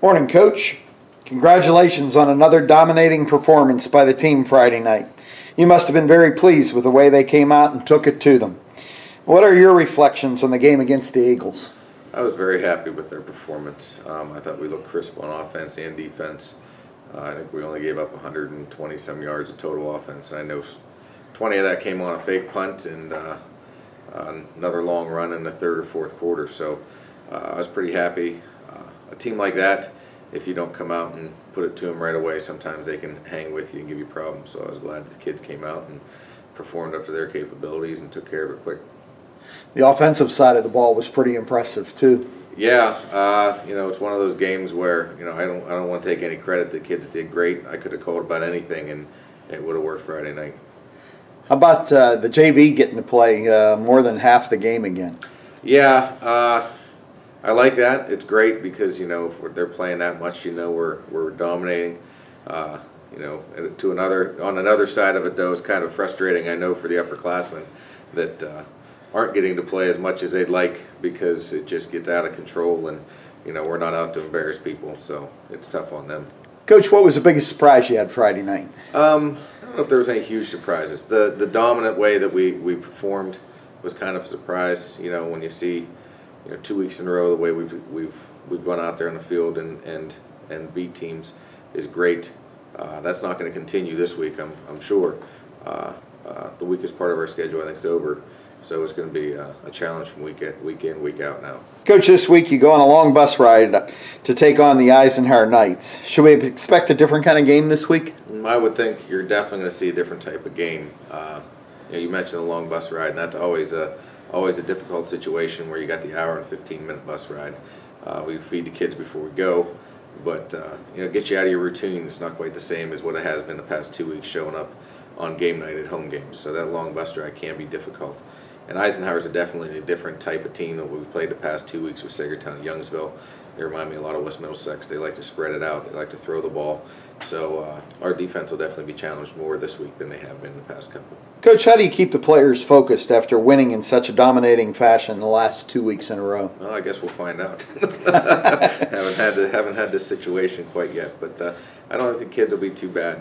Morning, Coach. Congratulations on another dominating performance by the team Friday night. You must have been very pleased with the way they came out and took it to them. What are your reflections on the game against the Eagles? I was very happy with their performance. I thought we looked crisp on offense and defense. I think we only gave up 120-some yards of total offense. I know 20 of that came on a fake punt and another long run in the third or fourth quarter. So I was pretty happy. A team like that, if you don't come out and put it to them right away, sometimes they can hang with you and give you problems. So I was glad the kids came out and performed up to their capabilities and took care of it quick. The offensive side of the ball was pretty impressive too. Yeah, it's one of those games where I don't want to take any credit. The kids did great. I could have called about anything and it would have worked Friday night. How about the JV getting to play more than half the game again? Yeah, I like that. It's great because if they're playing that much, we're dominating. On another side of it though, it's kind of frustrating. I know for the upperclassmen that aren't getting to play as much as they'd like because it just gets out of control, and we're not out to embarrass people, so it's tough on them. Coach, what was the biggest surprise you had Friday night? I don't know if there was any huge surprises. The dominant way that we performed was kind of a surprise. When you see 2 weeks in a row the way we've gone out there on the field and beat teams is great. That's not going to continue this week, I'm sure. The weakest part of our schedule I think is over, so it's going to be a challenge from week in, week out now. Coach, this week you go on a long bus ride to take on the Eisenhower Knights. Should we expect a different kind of game this week? I would think you're definitely going to see a different type of game. You mentioned a long bus ride, and that's always a difficult situation where you got the hour and 15-minute bus ride. We feed the kids before we go, but get you out of your routine. It's not quite the same as what it has been the past 2 weeks showing up on game night at home games. So that long bus ride can be difficult. And Eisenhower's definitely a different type of team that we've played the past 2 weeks with Sagertown and Youngsville. They remind me a lot of West Middlesex. They like to spread it out. They like to throw the ball. So our defense will definitely be challenged more this week than they have been in the past couple. Coach, how do you keep the players focused after winning in such a dominating fashion the last 2 weeks in a row? Well, I guess we'll find out. haven't had this situation quite yet, but I don't think the kids will be too bad.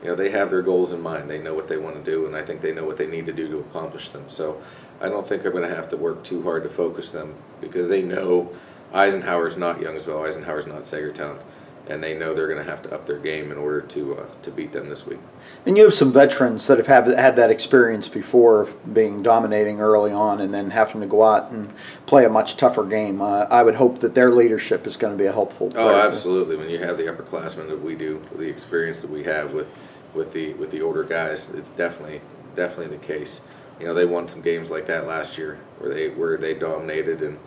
They have their goals in mind. They know what they want to do, and I think they know what they need to do to accomplish them. So I don't think they're going to have to work too hard to focus them because they know Eisenhower's not Youngsville, Eisenhower's not Sagertown, and they know they're going to have to up their game in order to beat them this week. And you have some veterans that have had that experience before of being dominating early on and then having to go out and play a much tougher game. I would hope that their leadership is going to be a helpful player. Oh, absolutely. When you have the upperclassmen that we do, the experience that we have with the older guys, it's definitely the case. They won some games like that last year where they dominated and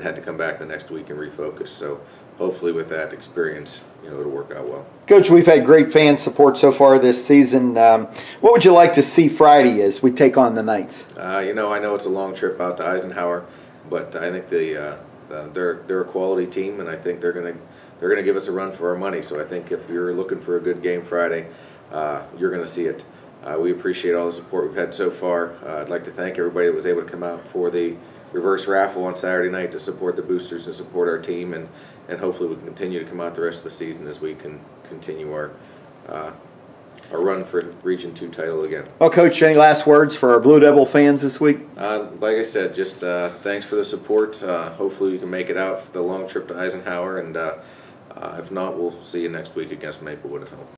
had to come back the next week and refocus. So hopefully with that experience, it'll work out well. Coach, we've had great fan support so far this season. What would you like to see Friday as we take on the Knights? I know it's a long trip out to Eisenhower, but I think they're a quality team, and I think they're gonna give us a run for our money. So I think if you're looking for a good game Friday, you're gonna see it. We appreciate all the support we've had so far. I'd like to thank everybody that was able to come out for the reverse raffle on Saturday night to support the boosters and support our team, and hopefully we can continue to come out the rest of the season as we can continue our run for Region 2 title again. Well, Coach, any last words for our Blue Devil fans this week? Like I said, just thanks for the support. Hopefully we can make it out for the long trip to Eisenhower, and if not, we'll see you next week against Maplewood at home.